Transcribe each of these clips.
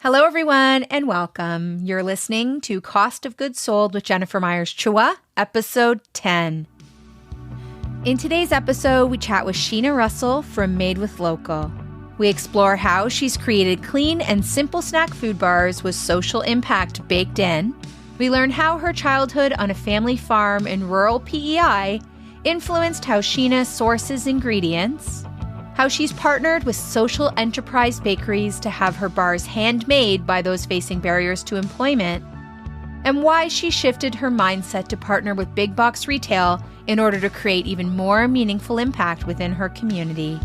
Hello, everyone, and welcome. You're listening to Cost of Goods Sold with Jennifer Myers-Chua, episode 10. In today's episode, we chat with Sheena Russel from Made with Local. We explore how she's created clean and simple snack food bars with social impact baked in. We learn how her childhood on a family farm in rural PEI influenced how Sheena sources ingredients, how she's partnered with social enterprise bakeries to have her bars handmade by those facing barriers to employment, and why she shifted her mindset to partner with big box retail in order to create even more meaningful impact within her community.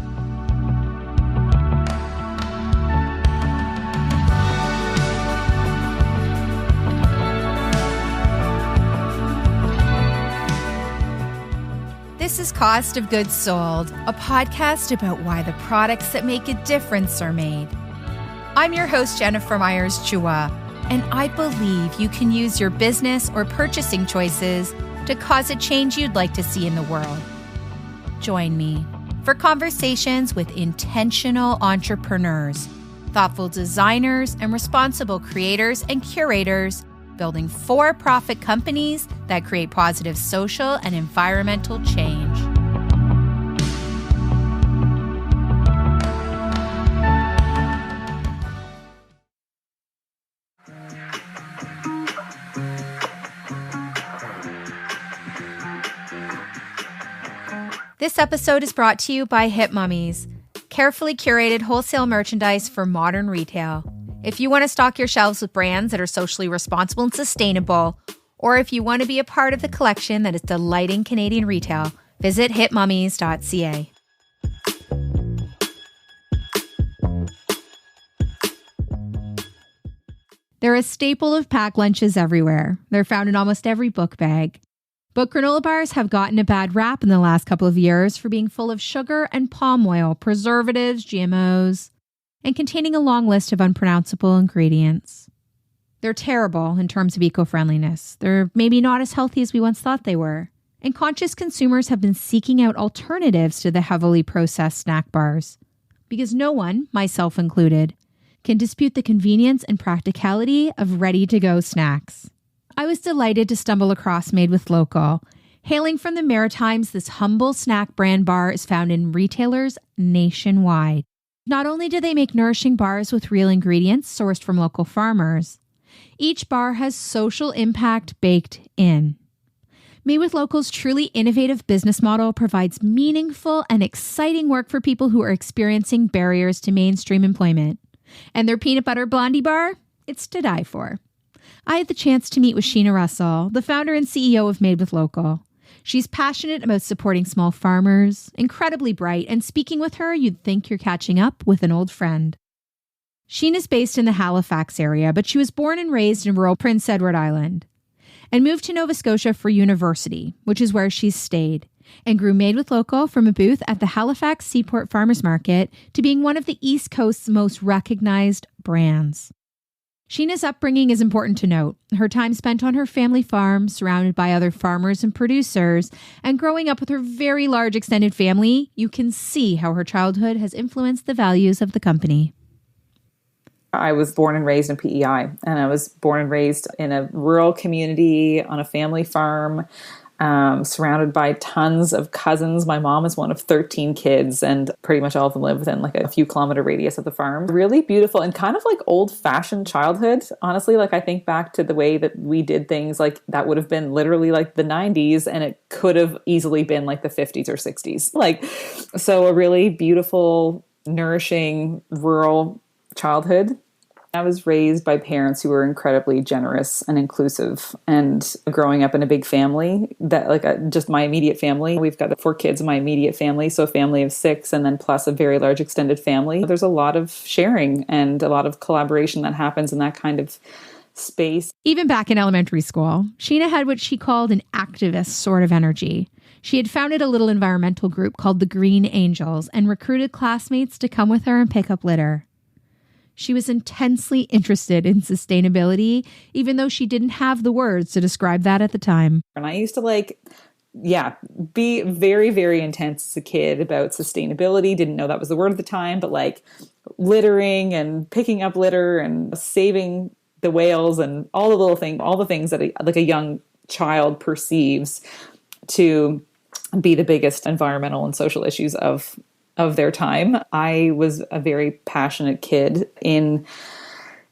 This is Cost of Goods Sold, a podcast about why the products that make a difference are made. I'm your host, Jennifer Myers-Chua, and I believe you can use your business or purchasing choices to cause a change you'd like to see in the world. Join me for conversations with intentional entrepreneurs, thoughtful designers, and responsible creators and curators building for-profit companies that create positive social and environmental change. This episode is brought to you by Hip Mummies, carefully curated wholesale merchandise for modern retail. If you want to stock your shelves with brands that are socially responsible and sustainable, or if you want to be a part of the collection that is delighting Canadian retail, visit hipmummies.ca. They're a staple of packed lunches everywhere. They're found in almost every book bag. But granola bars have gotten a bad rap in the last couple of years for being full of sugar and palm oil, preservatives, GMOs, and containing a long list of unpronounceable ingredients. They're terrible in terms of eco-friendliness. They're maybe not as healthy as we once thought they were. And conscious consumers have been seeking out alternatives to the heavily processed snack bars. Because no one, myself included, can dispute the convenience and practicality of ready-to-go snacks. I was delighted to stumble across Made with Local. Hailing from the Maritimes, this humble snack brand bar is found in retailers nationwide. Not only do they make nourishing bars with real ingredients sourced from local farmers, each bar has social impact baked in. Made with Local's truly innovative business model provides meaningful and exciting work for people who are experiencing barriers to mainstream employment. And their peanut butter blondie bar, it's to die for. I had the chance to meet with Sheena Russel, the founder and CEO of Made with Local. She's passionate about supporting small farmers, incredibly bright, and speaking with her, you'd think you're catching up with an old friend. Sheena's based in the Halifax area, but she was born and raised in rural Prince Edward Island and moved to Nova Scotia for university, which is where she's stayed, and grew Made with Local from a booth at the Halifax Seaport Farmers Market to being one of the East Coast's most recognized brands. Sheena's upbringing is important to note. Her time spent on her family farm, surrounded by other farmers and producers, and growing up with her very large extended family, you can see how her childhood has influenced the values of the company. I was born and raised in PEI, and I was born and raised in a rural community on a family farm. Surrounded by tons of cousins. My mom is one of 13 kids, and pretty much all of them live within like a few kilometer radius of the farm. Really beautiful and kind of like old-fashioned childhood. Honestly, like I think back to the way that we did things, like that would have been literally like the 90s, and it could have easily been like the 50s or 60s. Like, so a really beautiful, nourishing, rural childhood. I was raised by parents who were incredibly generous and inclusive, and growing up in a big family that just my immediate family. We've got 4 kids in my immediate family, so a family of 6, and then plus a very large extended family. There's a lot of sharing and a lot of collaboration that happens in that kind of space. Even back in elementary school, Sheena had what she called an activist sort of energy. She had founded a little environmental group called the Green Angels and recruited classmates to come with her and pick up litter. She was intensely interested in sustainability, even though she didn't have the words to describe that at the time. And I used to yeah, be very, very intense as a kid about sustainability. Didn't know that was the word at the time, but like littering and picking up litter and saving the whales and all the little things, all the things that like a young child perceives to be the biggest environmental and social issues of their time. I was a very passionate kid in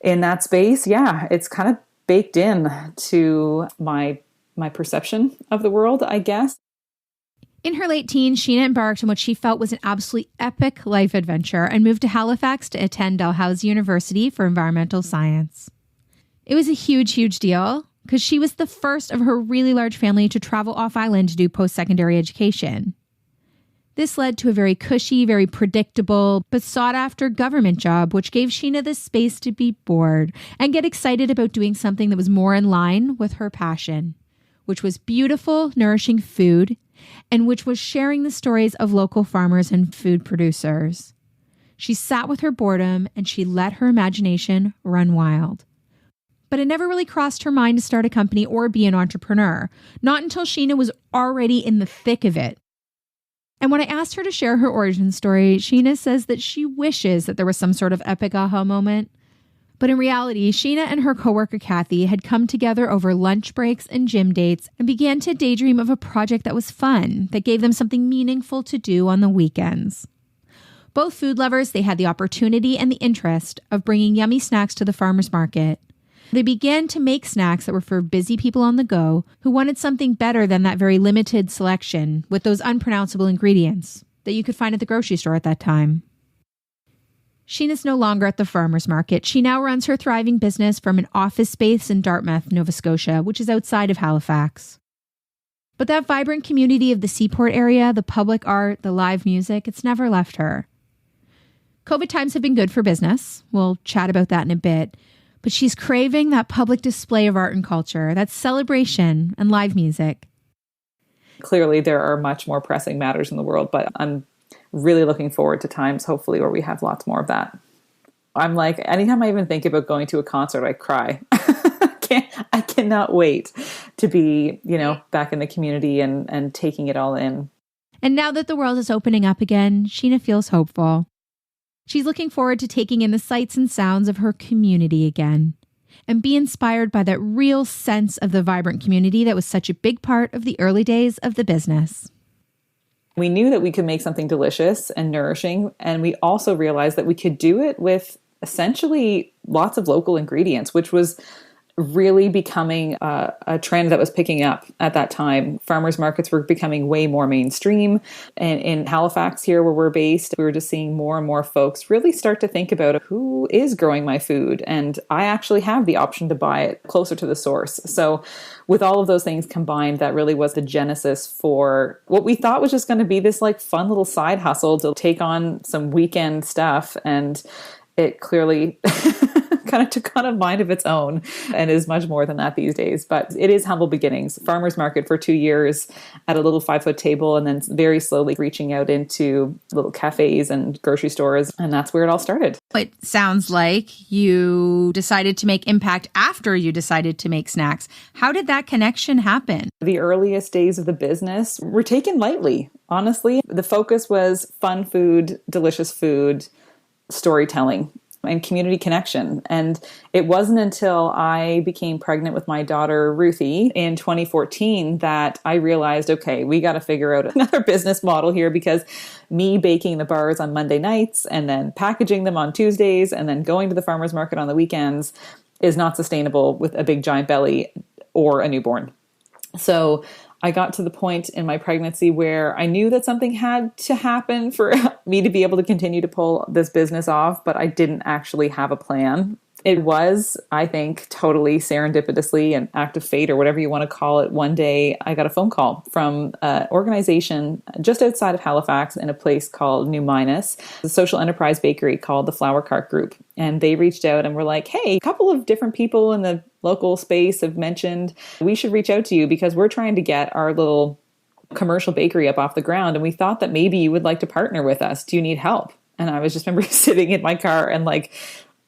that space. Yeah, it's kind of baked in to my perception of the world, I guess. In her late teens, Sheena embarked on what she felt was an absolutely epic life adventure and moved to Halifax to attend Dalhousie University for environmental science. It was a huge, huge deal because she was the first of her really large family to travel off island to do post-secondary education. This led to a very cushy, very predictable, but sought-after government job, which gave Sheena the space to be bored and get excited about doing something that was more in line with her passion, which was beautiful, nourishing food, and which was sharing the stories of local farmers and food producers. She sat with her boredom and she let her imagination run wild. But it never really crossed her mind to start a company or be an entrepreneur, not until Sheena was already in the thick of it. And when I asked her to share her origin story, Sheena says that she wishes that there was some sort of epic aha moment. But in reality, Sheena and her coworker Kathy had come together over lunch breaks and gym dates and began to daydream of a project that was fun, that gave them something meaningful to do on the weekends. Both food lovers, they had the opportunity and the interest of bringing yummy snacks to the farmers market. They began to make snacks that were for busy people on the go who wanted something better than that very limited selection with those unpronounceable ingredients that you could find at the grocery store at that time. Sheena's no longer at the farmers market. She now runs her thriving business from an office space in Dartmouth, Nova Scotia, which is outside of Halifax. But that vibrant community of the seaport area, the public art, the live music, it's never left her. COVID times have been good for business. We'll chat about that in a bit. But she's craving that public display of art and culture, that celebration and live music. Clearly, there are much more pressing matters in the world, but I'm really looking forward to times, hopefully, where we have lots more of that. I'm like, anytime I even think about going to a concert, I cry. I cannot wait to be, back in the community and taking it all in. And now that the world is opening up again, Sheena feels hopeful. She's looking forward to taking in the sights and sounds of her community again and be inspired by that real sense of the vibrant community that was such a big part of the early days of the business. We knew that we could make something delicious and nourishing, and we also realized that we could do it with essentially lots of local ingredients, which was really becoming a trend that was picking up at that time. Farmers markets were becoming way more mainstream. And in Halifax here where we're based, we were just seeing more and more folks really start to think about who is growing my food. And I actually have the option to buy it closer to the source. So with all of those things combined, that really was the genesis for what we thought was just going to be this like fun little side hustle to take on some weekend stuff. And it clearly kind of took on a mind of its own and is much more than that these days. But it is humble beginnings. Farmers market for 2 years at a little 5-foot table, and then very slowly reaching out into little cafes and grocery stores. And that's where it all started. It sounds like you decided to make impact after you decided to make snacks. How did that connection happen? The earliest days of the business were taken lightly. Honestly, the focus was fun food, delicious food, storytelling, and community connection. And it wasn't until I became pregnant with my daughter, Ruthie, in 2014 that I realized, okay, we got to figure out another business model here, because me baking the bars on Monday nights and then packaging them on Tuesdays and then going to the farmers market on the weekends is not sustainable with a big giant belly or a newborn. So I got to the point in my pregnancy where I knew that something had to happen for me to be able to continue to pull this business off, but I didn't actually have a plan. It was, I think, totally serendipitously an act of fate or whatever you want to call it. One day I got a phone call from an organization just outside of Halifax in a place called New Minas, a social enterprise bakery called the Flower Cart Group. And they reached out and were like, hey, a couple of different people in the local space have mentioned we should reach out to you because we're trying to get our little commercial bakery up off the ground. And we thought that maybe you would like to partner with us. Do you need help? And I was just remember sitting in my car and like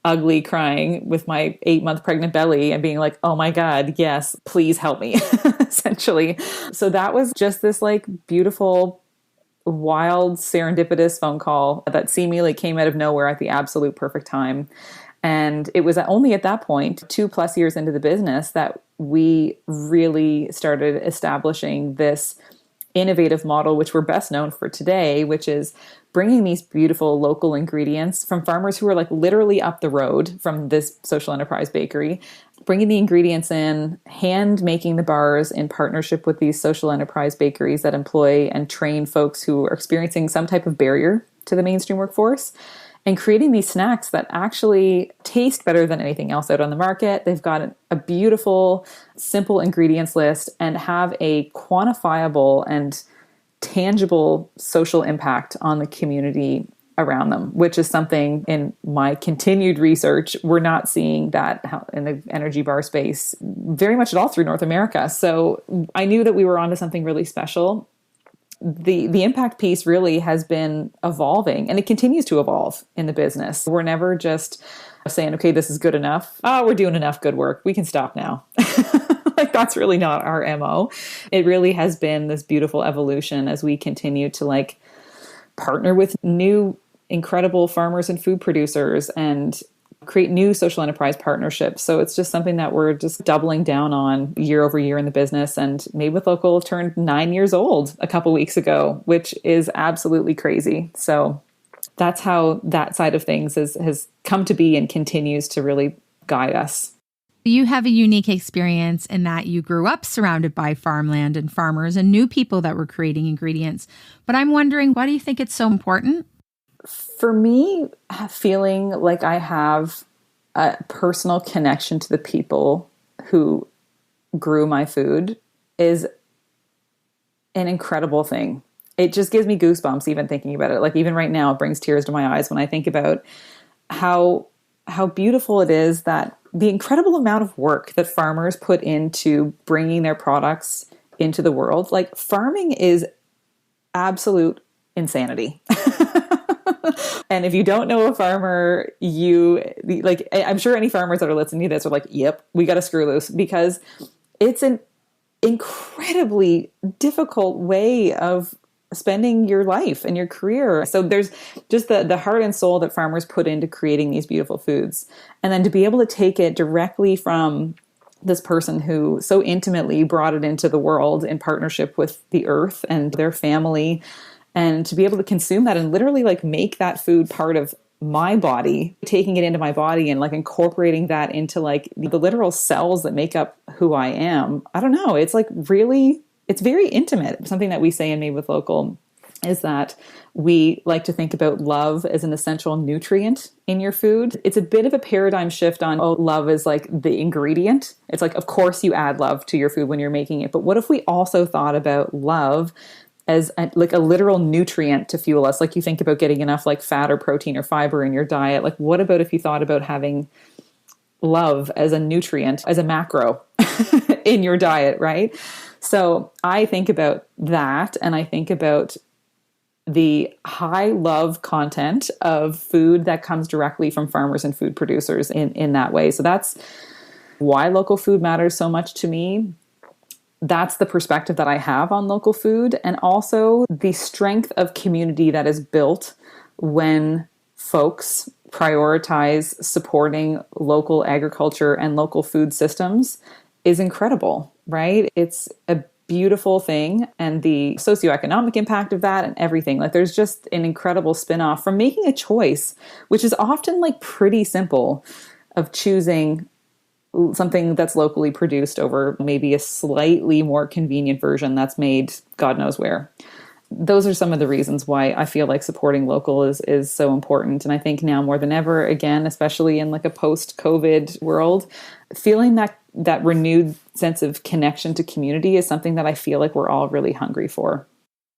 ugly crying with my 8-month pregnant belly and being like, oh my God, yes, please help me, essentially. So that was just this like beautiful, wild, serendipitous phone call that seemingly came out of nowhere at the absolute perfect time. And it was only at that point, 2+ years into the business, that we really started establishing this innovative model, which we're best known for today, which is bringing these beautiful local ingredients from farmers who are like literally up the road from this social enterprise bakery, bringing the ingredients in, hand making the bars in partnership with these social enterprise bakeries that employ and train folks who are experiencing some type of barrier to the mainstream workforce, and creating these snacks that actually taste better than anything else out on the market. They've got a beautiful, simple ingredients list and have a quantifiable and tangible social impact on the community around them, which is something in my continued research, we're not seeing that in the energy bar space very much at all through North America. So I knew that we were onto something really special. The impact piece really has been evolving, and it continues to evolve in the business. We're never just saying, okay, this is good enough. Oh, we're doing enough good work. We can stop now. Like that's really not our MO. It really has been this beautiful evolution as we continue to like partner with new incredible farmers and food producers and create new social enterprise partnerships. So it's just something that we're just doubling down on year over year in the business. And Made with Local turned 9 years old a couple weeks ago, which is absolutely crazy. So that's how that side of things has come to be and continues to really guide us. You have a unique experience in that you grew up surrounded by farmland and farmers and knew people that were creating ingredients. But I'm wondering, why do you think it's so important? For me, feeling like I have a personal connection to the people who grew my food is an incredible thing. It just gives me goosebumps even thinking about it. Like even right now, it brings tears to my eyes when I think about how beautiful it is that the incredible amount of work that farmers put into bringing their products into the world. Like farming is absolute insanity. And if you don't know a farmer, I'm sure any farmers that are listening to this are like, yep, we got to screw loose, because it's an incredibly difficult way of spending your life and your career. So there's just the heart and soul that farmers put into creating these beautiful foods. And then to be able to take it directly from this person who so intimately brought it into the world in partnership with the earth and their family, and to be able to consume that and literally like make that food part of my body, taking it into my body and like incorporating that into like the literal cells that make up who I am. I don't know. It's like really, it's very intimate. Something that we say in Made with Local is that we like to think about love as an essential nutrient in your food. It's a bit of a paradigm shift on, oh, love is like the ingredient. It's like, of course you add love to your food when you're making it. But what if we also thought about love as like a literal nutrient to fuel us? Like you think about getting enough like fat or protein or fiber in your diet. Like what about if you thought about having love as a nutrient, as a macro in your diet, right? So I think about that, and I think about the high love content of food that comes directly from farmers and food producers in that way. So that's why local food matters so much to me. That's the perspective that I have on local food, and also the strength of community that is built when folks prioritize supporting local agriculture and local food systems is incredible, right? It's a beautiful thing, and the socioeconomic impact of that and everything. Like there's just an incredible spin-off from making a choice, which is often like pretty simple, of choosing something that's locally produced over maybe a slightly more convenient version that's made God knows where. Those are some of the reasons why I feel like supporting local is so important. And I think now more than ever, again, especially in like a post-COVID world, feeling that renewed sense of connection to community is something that I feel like we're all really hungry for.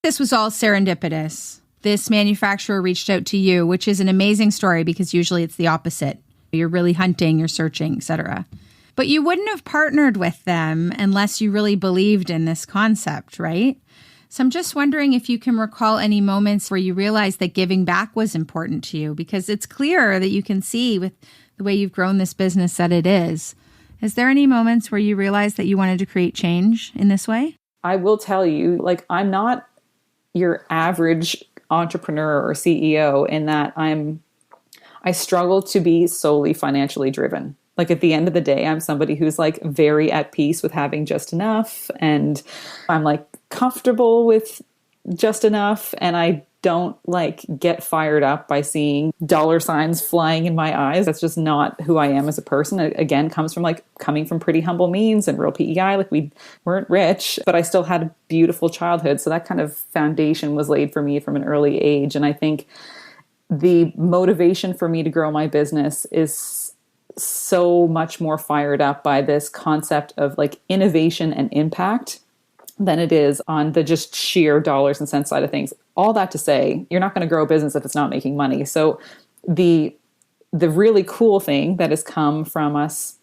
This was all serendipitous. This manufacturer reached out to you, which is an amazing story because usually it's the opposite. You're really hunting, you're searching, etc. But you wouldn't have partnered with them unless you really believed in this concept, right? So I'm just wondering if you can recall any moments where you realized that giving back was important to you, because it's clear that you can see with the way you've grown this business that it is there any moments where you realized that you wanted to create change in this way? I will tell you, like, I'm not your average entrepreneur or CEO in that I struggle to be solely financially driven. Like, at the end of the day, I'm somebody who's like very at peace with having just enough, and I'm like comfortable with just enough, and I don't like get fired up by seeing dollar signs flying in my eyes. That's just not who I am as a person. It, again, comes from like coming from pretty humble means and real PEI. Like, we weren't rich, but I still had a beautiful childhood. So that kind of foundation was laid for me from an early age. And I think the motivation for me to grow my business is so much more fired up by this concept of like innovation and impact than it is on the just sheer dollars and cents side of things. All that to say, you're not going to grow a business if it's not making money. So the really cool thing that has come from us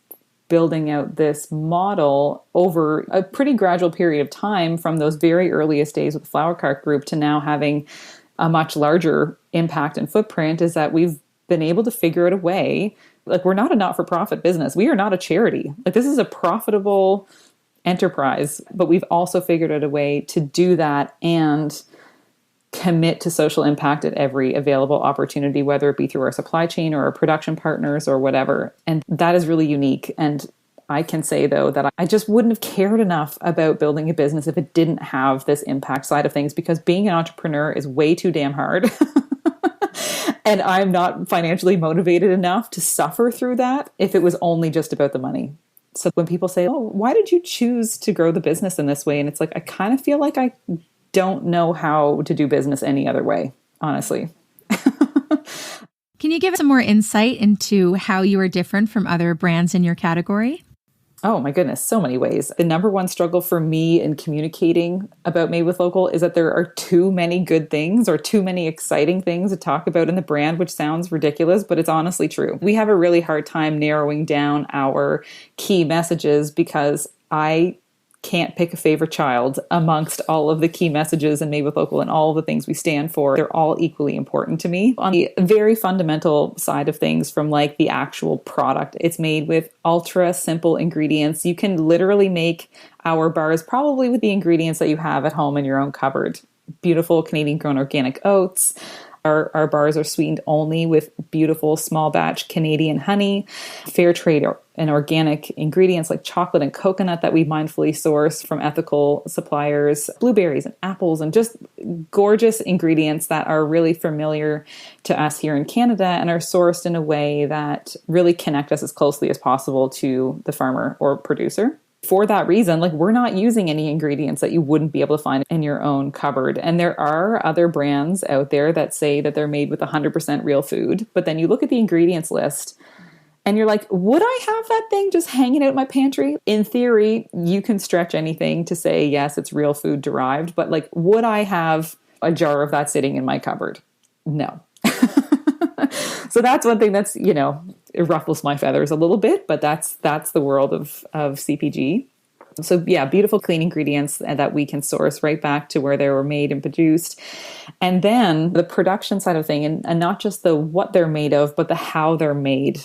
building out this model over a pretty gradual period of time, from those very earliest days with the Flower Cart Group to now having a much larger impact and footprint, is that we've been able to figure out a way. Like, we're not a not-for-profit business. We are not a charity. Like, this is a profitable enterprise, but we've also figured out a way to do that and commit to social impact at every available opportunity, whether it be through our supply chain or our production partners or whatever. And that is really unique. And I can say, though, that I just wouldn't have cared enough about building a business if it didn't have this impact side of things, because being an entrepreneur is way too damn hard. And I'm not financially motivated enough to suffer through that if it was only just about the money. So when people say, oh, why did you choose to grow the business in this way? And it's like, I kind of feel like I don't know how to do business any other way, honestly. Can you give some more insight into how you are different from other brands in your category? Oh my goodness, so many ways. The number one struggle for me in communicating about Made with Local is that there are too many good things or too many exciting things to talk about in the brand, which sounds ridiculous, but it's honestly true. We have a really hard time narrowing down our key messages because I can't pick a favorite child amongst all of the key messages in Made with Local and all of the things we stand for. They're all equally important to me. On the very fundamental side of things, from like the actual product, it's made with ultra simple ingredients. You can literally make our bars probably with the ingredients that you have at home in your own cupboard. Beautiful Canadian grown organic oats. Our bars are sweetened only with beautiful small batch Canadian honey, fair trade and organic ingredients like chocolate and coconut that we mindfully source from ethical suppliers, blueberries and apples, and just gorgeous ingredients that are really familiar to us here in Canada and are sourced in a way that really connect us as closely as possible to the farmer or producer. For that reason, like, we're not using any ingredients that you wouldn't be able to find in your own cupboard. And there are other brands out there that say that they're made with 100% real food. But then you look at the ingredients list and you're like, would I have that thing just hanging out in my pantry? In theory, you can stretch anything to say, yes, it's real food derived. But like, would I have a jar of that sitting in my cupboard? No. So that's one thing that's, you know, it ruffles my feathers a little bit, but that's the world of CPG. So yeah, beautiful clean ingredients that we can source right back to where they were made and produced. And then the production side of thing, and not just the what they're made of, but the how they're made,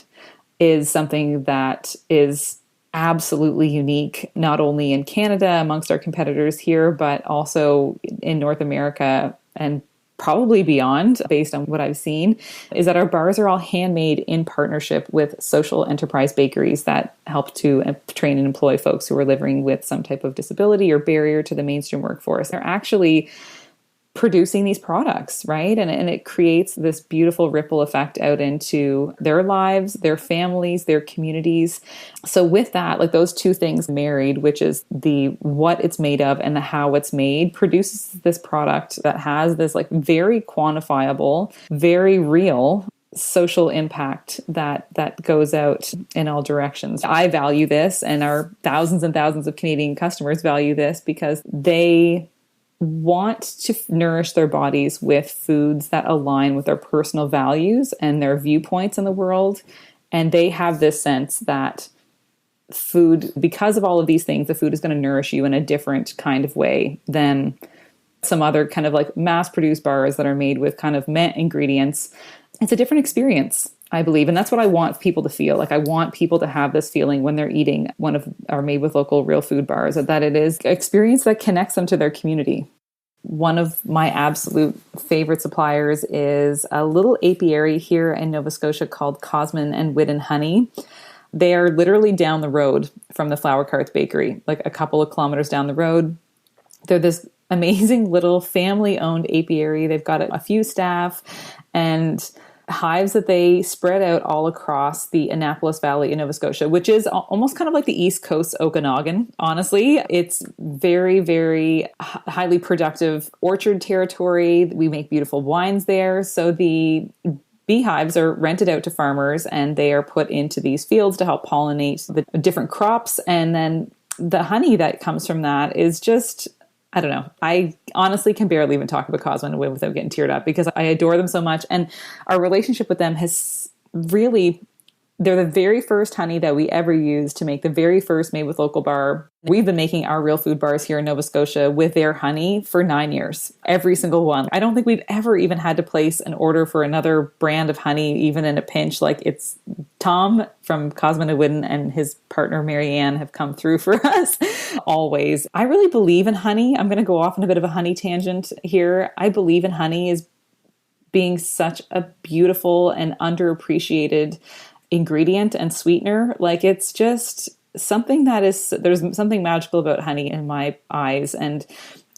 is something that is absolutely unique, not only in Canada amongst our competitors here, but also in North America and probably beyond, based on what I've seen, is that our bars are all handmade in partnership with social enterprise bakeries that help to train and employ folks who are living with some type of disability or barrier to the mainstream workforce. They're actually producing these products, right? And it creates this beautiful ripple effect out into their lives, their families, their communities. So with that, like, those two things married, which is the what it's made of and the how it's made, produces this product that has this like very quantifiable, very real social impact that goes out in all directions. I value this, and our thousands and thousands of Canadian customers value this, because they want to nourish their bodies with foods that align with their personal values and their viewpoints in the world. And they have this sense that food, because of all of these things, the food is going to nourish you in a different kind of way than some other kind of like mass-produced bars that are made with kind of meh ingredients. It's a different experience. I believe. And that's what I want people to feel. Like I want people to have this feeling when they're eating one of our Made with Local real food bars, that it is an experience that connects them to their community. One of my absolute favorite suppliers is a little apiary here in Nova Scotia called Cosmon and Whitten Honey. They are literally down the road from the Flower Carts Bakery, like a couple of kilometers down the road. They're this amazing little family-owned apiary. They've got a few staff and hives that they spread out all across the Annapolis Valley in Nova Scotia, which is almost kind of like the East Coast Okanagan. Honestly, it's very, very highly productive orchard territory. We make beautiful wines there. So the beehives are rented out to farmers and they are put into these fields to help pollinate the different crops. And then the honey that comes from that is just, I don't know. I honestly can barely even talk about Cosmon without getting teared up because I adore them so much. And our relationship with them has really, they're the very first honey that we ever used to make the very first Made with Local bar. We've been making our real food bars here in Nova Scotia with their honey for 9 years. Every single one. I don't think we've ever even had to place an order for another brand of honey, even in a pinch. Like it's Tom from Cosmon and Whitten and his partner Marianne have come through for us always. I really believe in honey. I'm going to go off on a bit of a honey tangent here. I believe in honey as being such a beautiful and underappreciated ingredient and sweetener. Like it's just something that is, there's something magical about honey in my eyes. And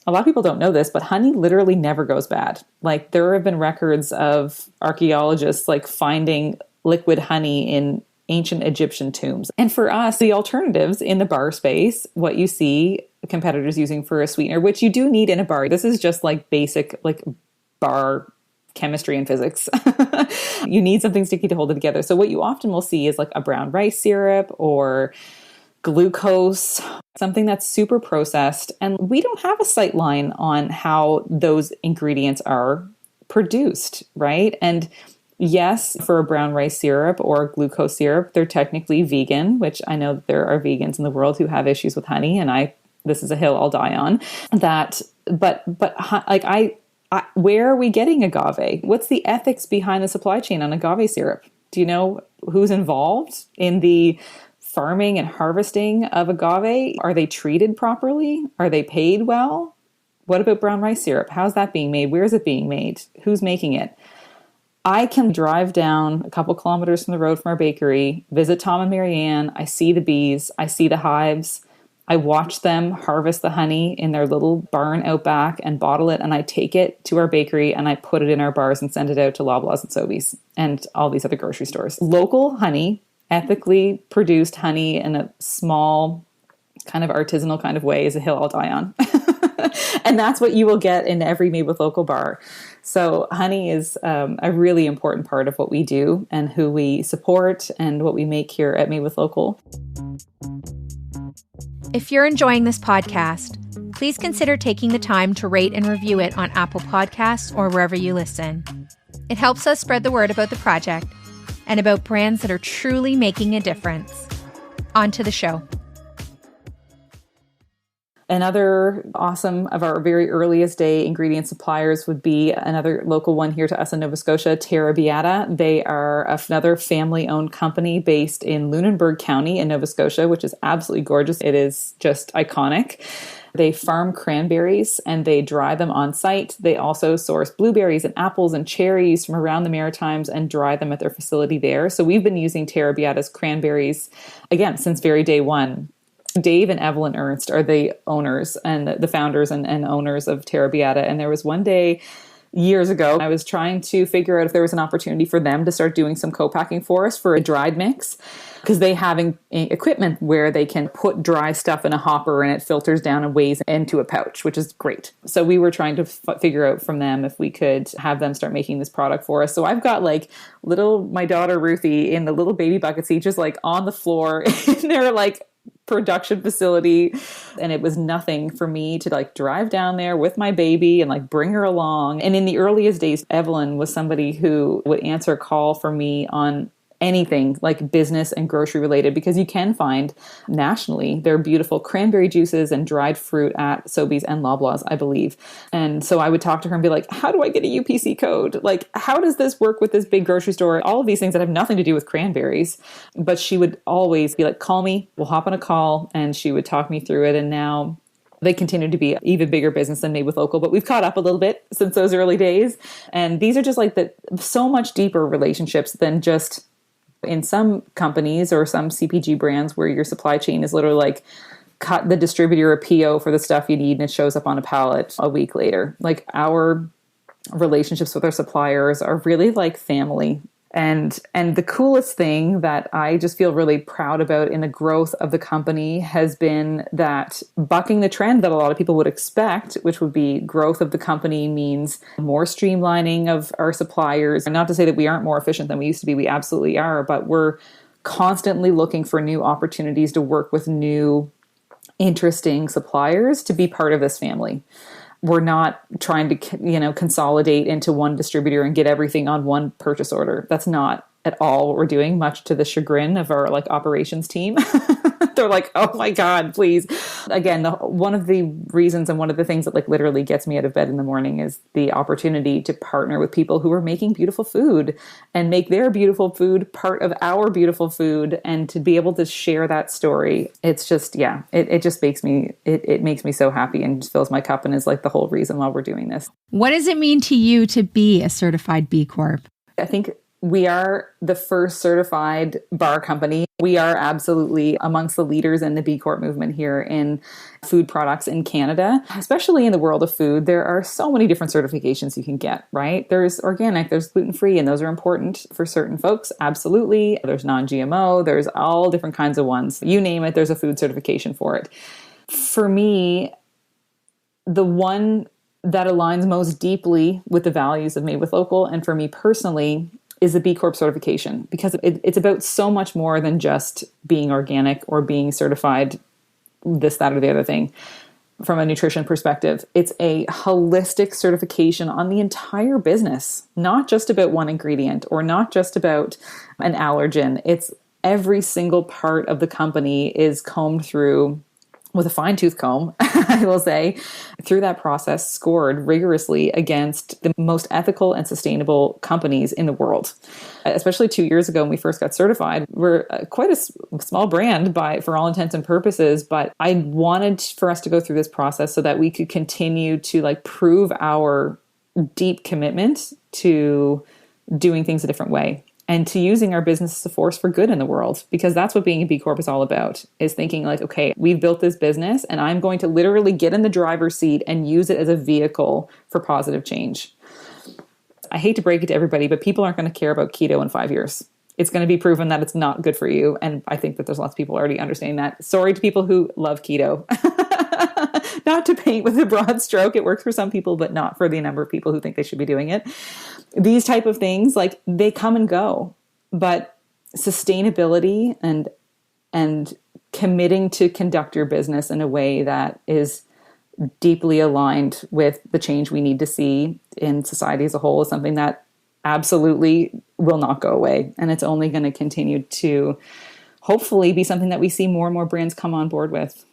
a lot of people don't know this, but honey literally never goes bad. Like there have been records of archaeologists like finding liquid honey in ancient Egyptian tombs. And for us, the alternatives in the bar space, what you see competitors using for a sweetener, which you do need in a bar. This is just like basic like bar chemistry and physics. You need something sticky to hold it together. So what you often will see is like a brown rice syrup or glucose, something that's super processed. And we don't have a sight line on how those ingredients are produced, right? And yes, for a brown rice syrup or glucose syrup, they're technically vegan, which I know that there are vegans in the world who have issues with honey, and this is a hill I'll die on. Where are we getting agave? What's the ethics behind the supply chain on agave syrup? Do you know who's involved in the farming and harvesting of agave? Are they treated properly? Are they paid well? What about brown rice syrup? How's that being made? Where is it being made? Who's making it? I can drive down a couple kilometers from the road from our bakery, visit Tom and Marianne. I see the bees. I see the hives. I watch them harvest the honey in their little barn out back and bottle it. And I take it to our bakery and I put it in our bars and send it out to Loblaws and Sobeys and all these other grocery stores. Local honey, ethically produced honey in a small kind of artisanal kind of way is a hill I'll die on. And that's what you will get in every Made with Local bar. So honey is a really important part of what we do and who we support and what we make here at Made with Local. If you're enjoying this podcast, please consider taking the time to rate and review it on Apple Podcasts or wherever you listen. It helps us spread the word about the project and about brands that are truly making a difference. On to the show. Another awesome of our very earliest day ingredient suppliers would be another local one here to us in Nova Scotia, Terra Beata. They are another family-owned company based in Lunenburg County in Nova Scotia, which is absolutely gorgeous. It is just iconic. They farm cranberries and they dry them on site. They also source blueberries and apples and cherries from around the Maritimes and dry them at their facility there. So we've been using Terra Beata's cranberries, again, since very day one. Dave and Evelyn Ernst are the owners and the founders and owners of Terra Beata. And there was one day years ago, I was trying to figure out if there was an opportunity for them to start doing some co-packing for us for a dried mix, because they have equipment where they can put dry stuff in a hopper and it filters down and weighs into a pouch, which is great. So we were trying to figure out from them if we could have them start making this product for us. So I've got like my daughter Ruthie in the little baby bucket seat, just like on the floor in their like production facility, and it was nothing for me to like drive down there with my baby and like bring her along. And in the earliest days, Evelyn was somebody who would answer a call for me on anything like business and grocery related, because you can find nationally their beautiful cranberry juices and dried fruit at Sobeys and Loblaws, I believe. And so I would talk to her and be like, how do I get a UPC code? Like, how does this work with this big grocery store? All of these things that have nothing to do with cranberries. But she would always be like, call me, we'll hop on a call. And she would talk me through it. And now they continue to be an even bigger business than Made with Local, but we've caught up a little bit since those early days. And these are just like so much deeper relationships than just in some companies or some CPG brands where your supply chain is literally like cut the distributor a PO for the stuff you need and it shows up on a pallet a week later. Like our relationships with our suppliers are really like family. And the coolest thing that I just feel really proud about in the growth of the company has been that bucking the trend that a lot of people would expect, which would be growth of the company means more streamlining of our suppliers. And not to say that we aren't more efficient than we used to be, we absolutely are, but we're constantly looking for new opportunities to work with new, interesting suppliers to be part of this family. We're not trying to, consolidate into one distributor and get everything on one purchase order. That's not at all what we're doing, much to the chagrin of our operations team. They're like, oh my God, please. Again, one of the reasons and one of the things that literally gets me out of bed in the morning is the opportunity to partner with people who are making beautiful food and make their beautiful food part of our beautiful food, and to be able to share that story. It's just, it just makes me, it makes me so happy and just fills my cup and is like the whole reason why we're doing this. What does it mean to you to be a certified B Corp? I think we are the first certified bar company. We are absolutely amongst the leaders in the B Corp movement here in food products in Canada, especially in the world of food. There are so many different certifications you can get, right? There's organic, there's gluten-free, and those are important for certain folks. Absolutely. There's non-GMO, there's all different kinds of ones. You name it, there's a food certification for it. For me, the one that aligns most deeply with the values of Made with Local, and for me personally, is the B Corp certification, because it's about so much more than just being organic or being certified this, that, or the other thing. From a nutrition perspective, it's a holistic certification on the entire business, not just about one ingredient or not just about an allergen. It's every single part of the company is combed through with a fine-tooth comb, I will say, through that process, scored rigorously against the most ethical and sustainable companies in the world. Especially 2 years ago when we first got certified, we're quite a small brand for all intents and purposes, but I wanted for us to go through this process so that we could continue to prove our deep commitment to doing things a different way, and to using our business as a force for good in the world, because that's what being a B Corp is all about, is thinking okay, we've built this business and I'm going to literally get in the driver's seat and use it as a vehicle for positive change. I hate to break it to everybody, but people aren't going to care about keto in 5 years. It's going to be proven that it's not good for you. And I think that there's lots of people already understanding that. Sorry to people who love keto. Not to paint with a broad stroke. It works for some people, but not for the number of people who think they should be doing it. These type of things, they come and go. But sustainability and committing to conduct your business in a way that is deeply aligned with the change we need to see in society as a whole is something that absolutely will not go away. And it's only going to continue to hopefully be something that we see more and more brands come on board with.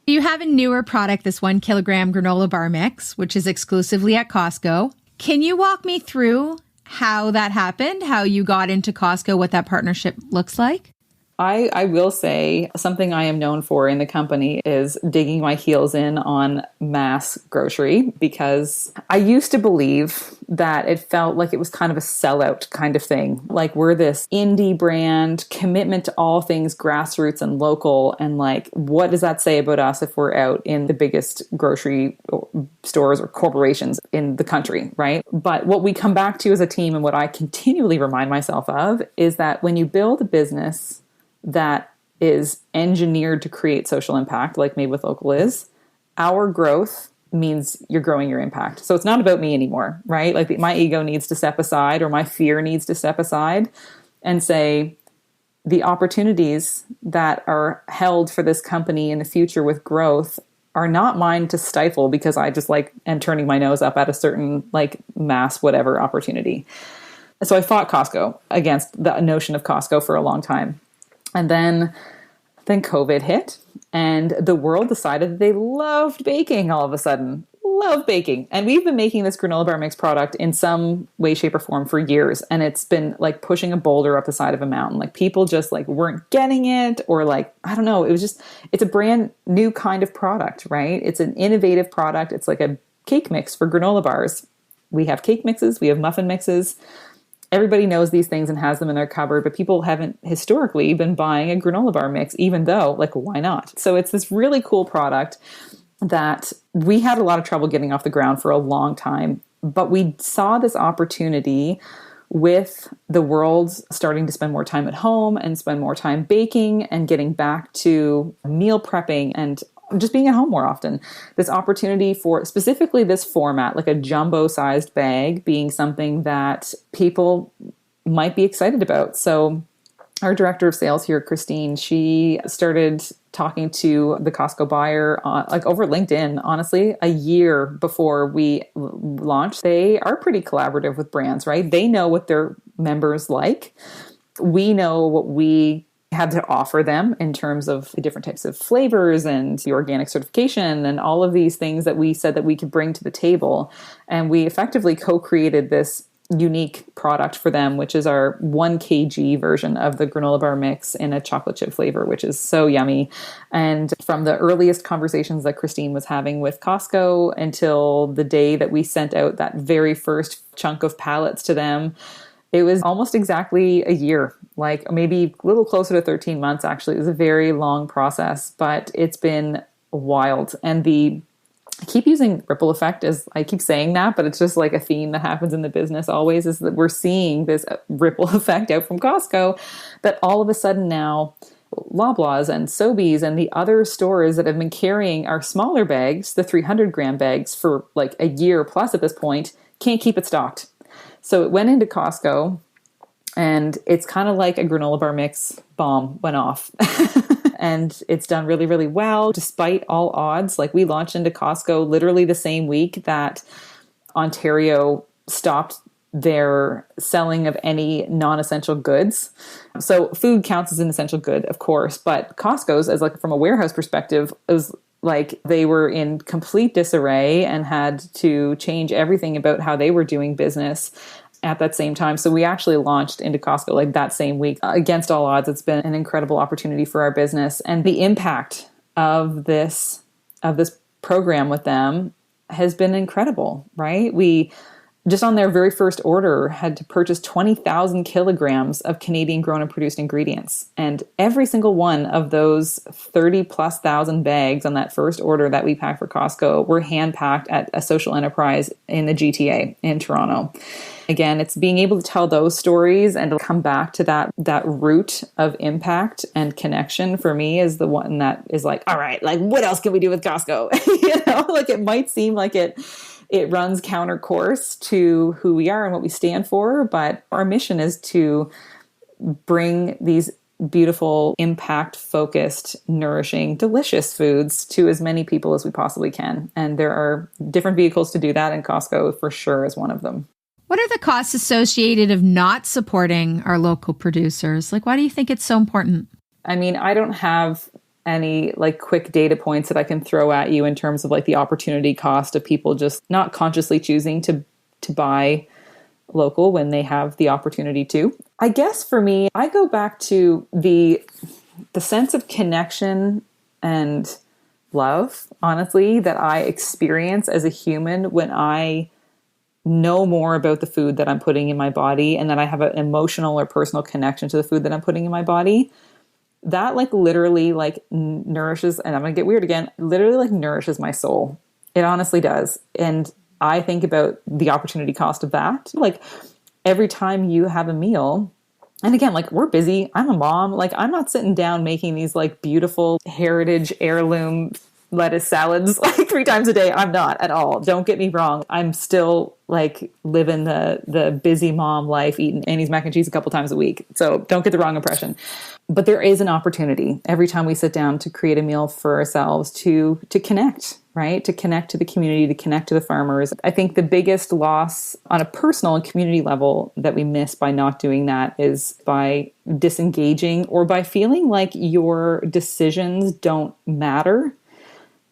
You have a newer product, this 1 kilogram granola bar mix, which is exclusively at Costco. Can you walk me through how that happened, how you got into Costco, what that partnership looks like? I will say something I am known for in the company is digging my heels in on mass grocery, because I used to believe that it felt like it was kind of a sellout kind of thing. We're this indie brand, commitment to all things grassroots and local. And what does that say about us if we're out in the biggest grocery stores or corporations in the country, right? But what we come back to as a team, and what I continually remind myself of, is that when you build a business that is engineered to create social impact, like Made with Local is, our growth means you're growing your impact. So it's not about me anymore, right? My ego needs to step aside, or my fear needs to step aside and say, the opportunities that are held for this company in the future with growth are not mine to stifle because I just am turning my nose up at a certain mass whatever opportunity. So I fought Costco against the notion of Costco for a long time. And then COVID hit and the world decided that they loved baking all of a sudden. Love baking. And we've been making this granola bar mix product in some way, shape, or form for years. And it's been like pushing a boulder up the side of a mountain. Like people just like weren't getting it, or like, I don't know. It's a brand new kind of product, right? It's an innovative product. It's like a cake mix for granola bars. We have cake mixes. We have muffin mixes. Everybody knows these things and has them in their cupboard, but people haven't historically been buying a granola bar mix, even though, like, why not? So it's this really cool product that we had a lot of trouble getting off the ground for a long time, but we saw this opportunity with the world starting to spend more time at home and spend more time baking and getting back to meal prepping and just being at home more often. This opportunity for specifically this format, like a jumbo sized bag, being something that people might be excited about. So our director of sales here, Christine, she started talking to the Costco buyer like over LinkedIn, honestly, a year before we launched. They are pretty collaborative with brands, right? They know what their members like. We know what we had to offer them in terms of the different types of flavors and the organic certification and all of these things that we said that we could bring to the table. And we effectively co-created this unique product for them, which is our 1 kg version of the granola bar mix in a chocolate chip flavor, which is so yummy. And from the earliest conversations that Christine was having with Costco until the day that we sent out that very first chunk of pallets to them, it was almost exactly a year, like maybe a little closer to 13 months, actually. It was a very long process, but it's been wild. And I keep using ripple effect as I keep saying that, but it's just like a theme that happens in the business always, is that we're seeing this ripple effect out from Costco, that all of a sudden now Loblaws and Sobeys and the other stores that have been carrying our smaller bags, the 300 gram bags, for like a year plus at this point, can't keep it stocked. So it went into Costco, and it's kind of like a granola bar mix bomb went off. And it's done really, really well, despite all odds. Like, we launched into Costco literally the same week that Ontario stopped their selling of any non-essential goods. So food counts as an essential good, of course, but Costco's, as like from a warehouse perspective, it was like they were in complete disarray and had to change everything about how they were doing business at that same time. So we actually launched into Costco like that same week. Against all odds, it's been an incredible opportunity for our business. And the impact of this program with them has been incredible, right? We just on their very first order had to purchase 20,000 kilograms of Canadian grown and produced ingredients. And every single one of those 30,000+ bags on that first order that we packed for Costco were hand packed at a social enterprise in the GTA in Toronto. Again, it's being able to tell those stories and to come back to that root of impact and connection, for me, is the one that is like, all right, like, what else can we do with Costco? Like, it might seem like it runs counter course to who we are and what we stand for, but our mission is to bring these beautiful, impact-focused, nourishing, delicious foods to as many people as we possibly can. And there are different vehicles to do that, and Costco for sure is one of them. What are the costs associated of not supporting our local producers? Like, why do you think it's so important? I mean, I don't have any like quick data points that I can throw at you in terms of like the opportunity cost of people just not consciously choosing to buy local when they have the opportunity to. I guess for me, I go back to the sense of connection and love, honestly, that I experience as a human when I know more about the food that I'm putting in my body, and that I have an emotional or personal connection to the food that I'm putting in my body. That like literally like nourishes, and I'm going to get weird again, literally like nourishes my soul. It honestly does. And I think about the opportunity cost of that. Like, every time you have a meal, and again, like, we're busy. I'm a mom. Like, I'm not sitting down making these like beautiful heritage heirloom lettuce salads like 3 times a day. I'm not at all. Don't get me wrong. I'm still like living the busy mom life, eating Annie's mac and cheese a couple times a week. So don't get the wrong impression. But there is an opportunity every time we sit down to create a meal for ourselves to connect, right? To connect to the community, to connect to the farmers. I think the biggest loss on a personal and community level that we miss by not doing that is by disengaging or by feeling like your decisions don't matter,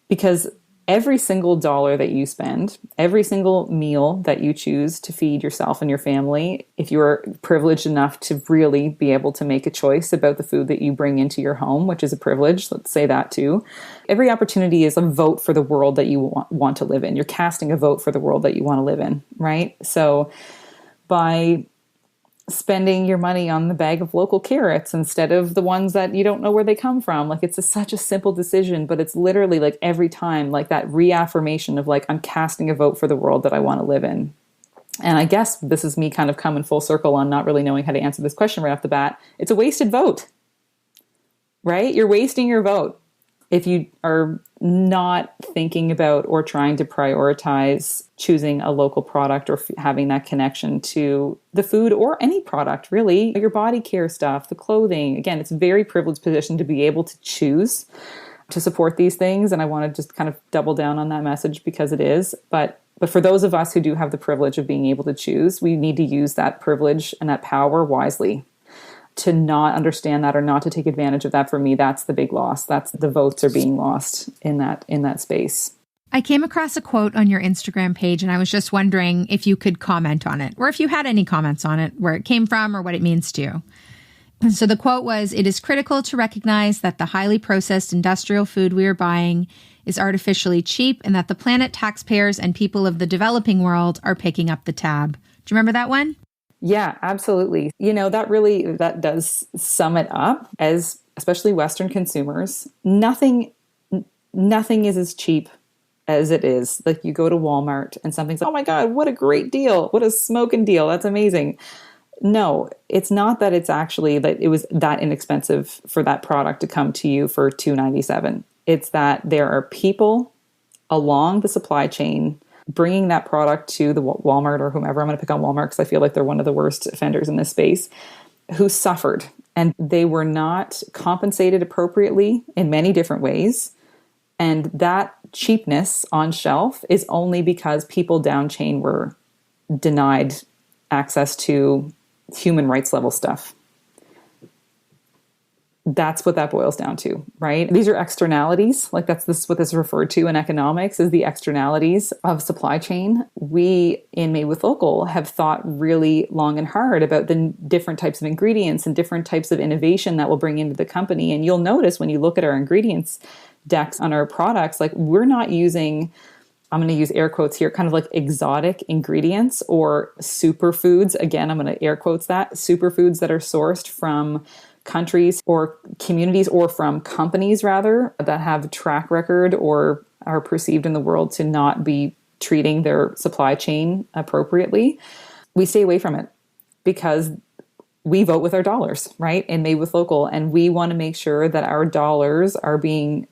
because every single dollar that you spend, every single meal that you choose to feed yourself and your family, if you're privileged enough to really be able to make a choice about the food that you bring into your home, which is a privilege, let's say that too. Every opportunity is a vote for the world that you want to live in. You're casting a vote for the world that you want to live in, right? So by spending your money on the bag of local carrots instead of the ones that you don't know where they come from. Like, it's such a simple decision, but it's literally like every time, like that reaffirmation of like, I'm casting a vote for the world that I want to live in. And I guess this is me kind of coming full circle on not really knowing how to answer this question right off the bat. It's a wasted vote, right? You're wasting your vote if you are not thinking about or trying to prioritize choosing a local product or having that connection to the food or any product, really, your body care stuff, the clothing. Again, it's a very privileged position to be able to choose to support these things. And I want to just kind of double down on that message because it is. But for those of us who do have the privilege of being able to choose, we need to use that privilege and that power wisely. To not understand that or not to take advantage of that, for me, that's the big loss. That's the votes are being lost in that space. I came across a quote on your Instagram page, and I was just wondering if you could comment on it, or if you had any comments on it, where it came from or what it means to you. And so the quote was, "It is critical to recognize that the highly processed industrial food we are buying is artificially cheap and that the planet, taxpayers, and people of the developing world are picking up the tab." Do you remember that one? Yeah, absolutely. That does sum it up as, especially Western consumers, nothing is as cheap as it is. Like, you go to Walmart and something's like, oh my God, what a great deal. What a smoking deal. That's amazing. No, it's not that it's actually that it was that inexpensive for that product to come to you for $2.97. It's that there are people along the supply chain bringing that product to the Walmart or whomever. I'm going to pick on Walmart because I feel like they're one of the worst offenders in this space, who suffered, and they were not compensated appropriately in many different ways. And that cheapness on shelf is only because people down chain were denied access to human rights level stuff. That's what that boils down to, right? These are externalities. Like, this is what this is referred to in economics, is the externalities of supply chain. We in Made with Local have thought really long and hard about the different types of ingredients and different types of innovation that we'll bring into the company. And you'll notice when you look at our ingredients decks on our products, like, we're not using, I'm going to use air quotes here, kind of like exotic ingredients or superfoods. Again, I'm going to air quotes that, superfoods that are sourced from countries or communities, or from companies rather, that have a track record or are perceived in the world to not be treating their supply chain appropriately. We stay away from it because we vote with our dollars, right? And Made with Local. And we want to make sure that our dollars are being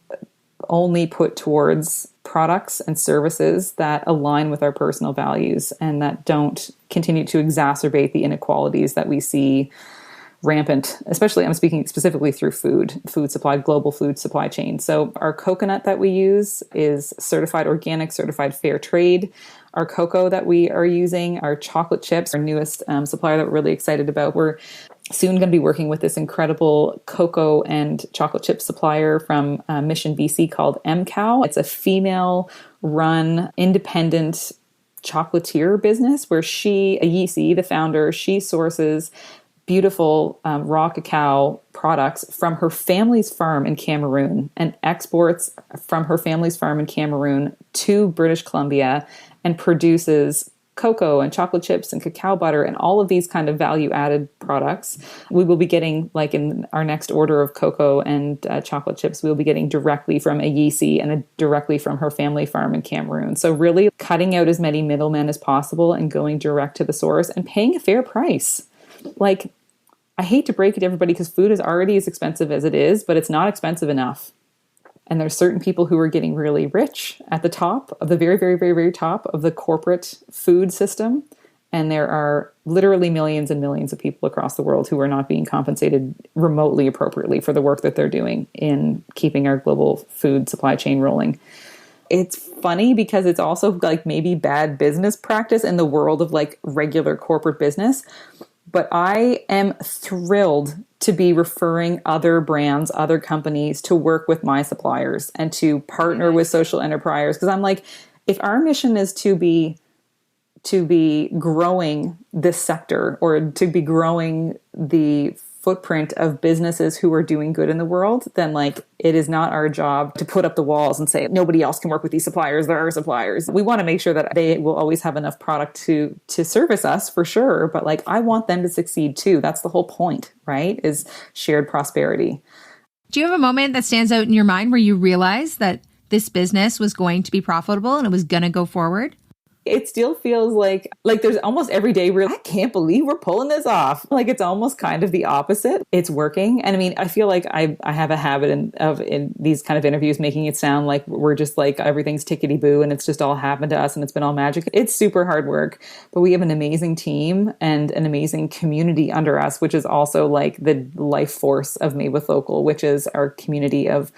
only put towards products and services that align with our personal values and that don't continue to exacerbate the inequalities that we see rampant, especially I'm speaking specifically through food supply, global food supply chain. So our coconut that we use is certified organic, certified fair trade. Our cocoa that we are using, our chocolate chips, our newest supplier that we're really excited about. We're soon going to be working with this incredible cocoa and chocolate chip supplier from Mission, BC called MCOW. It's a female-run, independent chocolatier business where Ayisi, the founder, she sources beautiful raw cacao products from her family's farm in Cameroon and exports from her family's farm in Cameroon to British Columbia and produces cocoa and chocolate chips and cacao butter and all of these kind of value-added products. We will be getting, like in our next order of cocoa and chocolate chips, we'll be getting directly from Ayisi and directly from her family farm in Cameroon. So really cutting out as many middlemen as possible and going direct to the source and paying a fair price. Like, I hate to break it to everybody because food is already as expensive as it is, but it's not expensive enough. And there's certain people who are getting really rich at the top of the very, very, very, very top of the corporate food system. And there are literally millions and millions of people across the world who are not being compensated remotely appropriately for the work that they're doing in keeping our global food supply chain rolling. It's funny because it's also like maybe bad business practice in the world of like regular corporate business. But I am thrilled to be referring other brands, other companies to work with my suppliers and to partner with social enterprise. Because I'm like, if our mission is to be growing this sector or to be growing the footprint of businesses who are doing good in the world, then like it is not our job to put up the walls and say nobody else can work with these suppliers. They're our suppliers. We want to make sure that they will always have enough product to service us for sure. But like I want them to succeed too. That's the whole point, right? Is shared prosperity. Do you have a moment that stands out in your mind where you realized that this business was going to be profitable and it was going to go forward? It still feels like there's almost every day where I can't believe we're pulling this off. Like it's almost kind of the opposite. It's working. And I mean, I feel like I have a habit in these kind of interviews making it sound like we're just like everything's tickety boo and it's just all happened to us and it's been all magic. It's super hard work, but we have an amazing team and an amazing community under us, which is also like the life force of Made with Local, which is our community of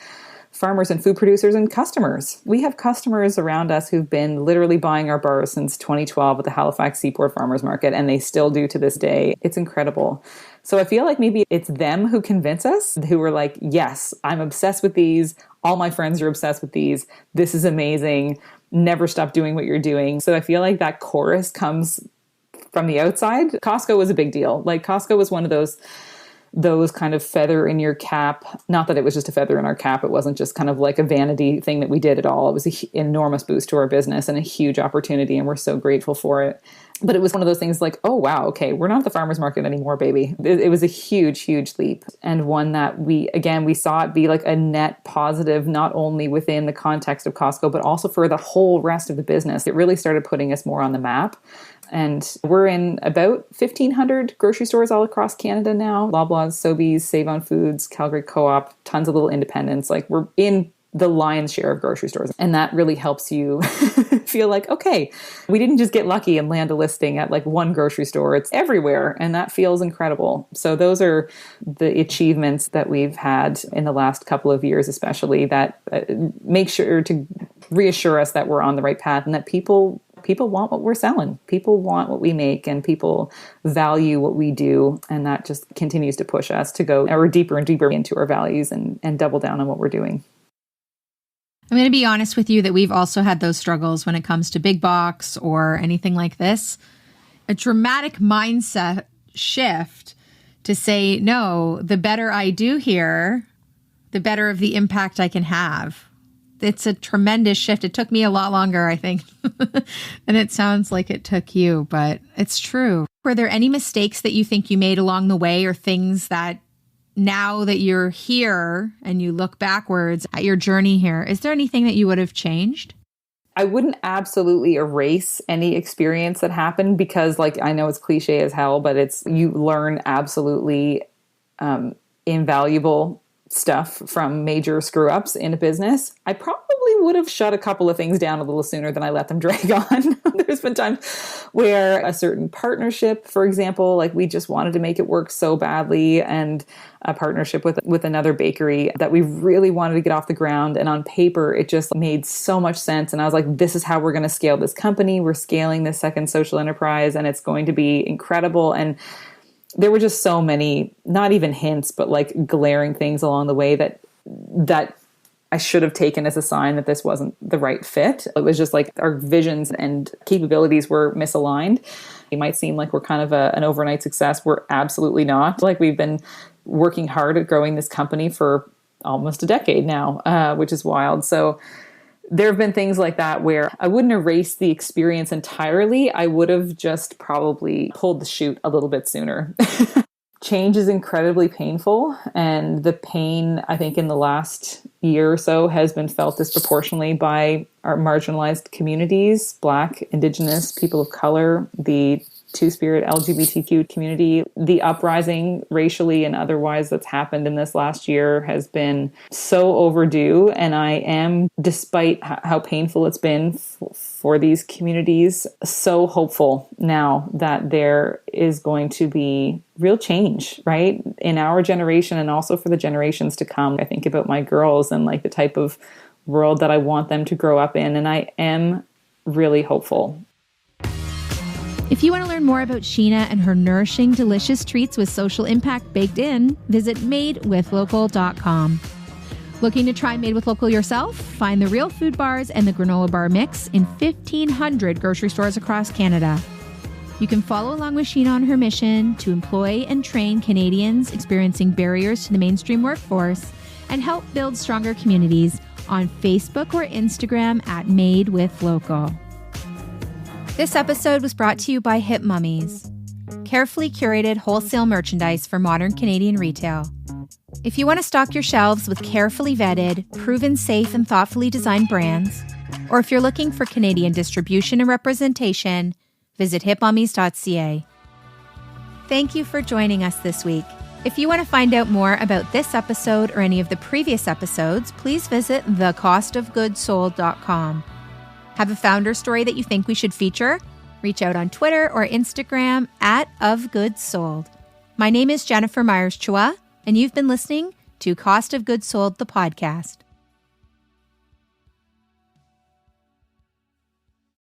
farmers and food producers and customers. We have customers around us who've been literally buying our bars since 2012 at the Halifax Seaport Farmers Market, and they still do to this day. It's incredible. So I feel like maybe it's them who convince us, who are like, yes, I'm obsessed with these. All my friends are obsessed with these. This is amazing. Never stop doing what you're doing. So I feel like that chorus comes from the outside. Costco was a big deal. Like Costco was one of those kind of feather in your cap. Not that it was just a feather in our cap. It wasn't just kind of like a vanity thing that we did at all. It was an enormous boost to our business and a huge opportunity. And we're so grateful for it. But it was one of those things like, oh, wow, okay, we're not at the farmer's market anymore, baby. It was a huge, huge leap. And one that we saw it be like a net positive, not only within the context of Costco, but also for the whole rest of the business. It really started putting us more on the map. And we're in about 1,500 grocery stores all across Canada now. Loblaws, Sobeys, Save on Foods, Calgary Co-op, tons of little independents. Like we're in the lion's share of grocery stores. And that really helps you feel like, okay, we didn't just get lucky and land a listing at like one grocery store. It's everywhere. And that feels incredible. So those are the achievements that we've had in the last couple of years, especially that make sure to reassure us that we're on the right path and that people want what we're selling. People want what we make and people value what we do. And that just continues to push us to go ever deeper and deeper into our values and double down on what we're doing. I'm going to be honest with you that we've also had those struggles when it comes to big box or anything like this. A dramatic mindset shift to say, no, the better I do here, the better of the impact I can have. It's a tremendous shift. It took me a lot longer, I think. And it sounds like it took you, but it's true. Were there any mistakes that you think you made along the way or things that now that you're here and you look backwards at your journey here, is there anything that you would have changed? I wouldn't absolutely erase any experience that happened because like, I know it's cliche as hell, but you learn absolutely invaluable stuff from major screw ups in a business. I probably would have shut a couple of things down a little sooner than I let them drag on. There's been times where a certain partnership, for example, like we just wanted to make it work so badly, and a partnership with another bakery that we really wanted to get off the ground. And on paper, it just made so much sense. And I was like, this is how we're going to scale this company. We're scaling this second social enterprise and it's going to be incredible. And there were just so many, not even hints, but like glaring things along the way that I should have taken as a sign that this wasn't the right fit. It was just like our visions and capabilities were misaligned. It might seem like we're kind of an overnight success. We're absolutely not. Like we've been working hard at growing this company for almost a decade now, which is wild. So there have been things like that where I wouldn't erase the experience entirely. I would have just probably pulled the chute a little bit sooner. Change is incredibly painful. And the pain, I think, in the last year or so has been felt disproportionately by our marginalized communities, Black, Indigenous, people of color, the Two-Spirit LGBTQ community. The uprising racially and otherwise that's happened in this last year has been so overdue. And I am, despite how painful it's been for these communities, so hopeful now that there is going to be real change, right? In our generation and also for the generations to come. I think about my girls and like the type of world that I want them to grow up in. And I am really hopeful. If you want to learn more about Sheena and her nourishing, delicious treats with social impact baked in, visit madewithlocal.com. Looking to try Made with Local yourself? Find the real food bars and the granola bar mix in 1,500 grocery stores across Canada. You can follow along with Sheena on her mission to employ and train Canadians experiencing barriers to the mainstream workforce and help build stronger communities on Facebook or Instagram at Made with Local. This episode was brought to you by Hip Mummies, carefully curated wholesale merchandise for modern Canadian retail. If you want to stock your shelves with carefully vetted, proven safe and thoughtfully designed brands, or if you're looking for Canadian distribution and representation, visit hipmummies.ca. Thank you for joining us this week. If you want to find out more about this episode or any of the previous episodes, please visit thecostofgoodsold.com. Have a founder story that you think we should feature? Reach out on Twitter or Instagram at @ofgoodsold. My name is Jennifer Myers-Chua, and you've been listening to Cost of Goods Sold, the podcast.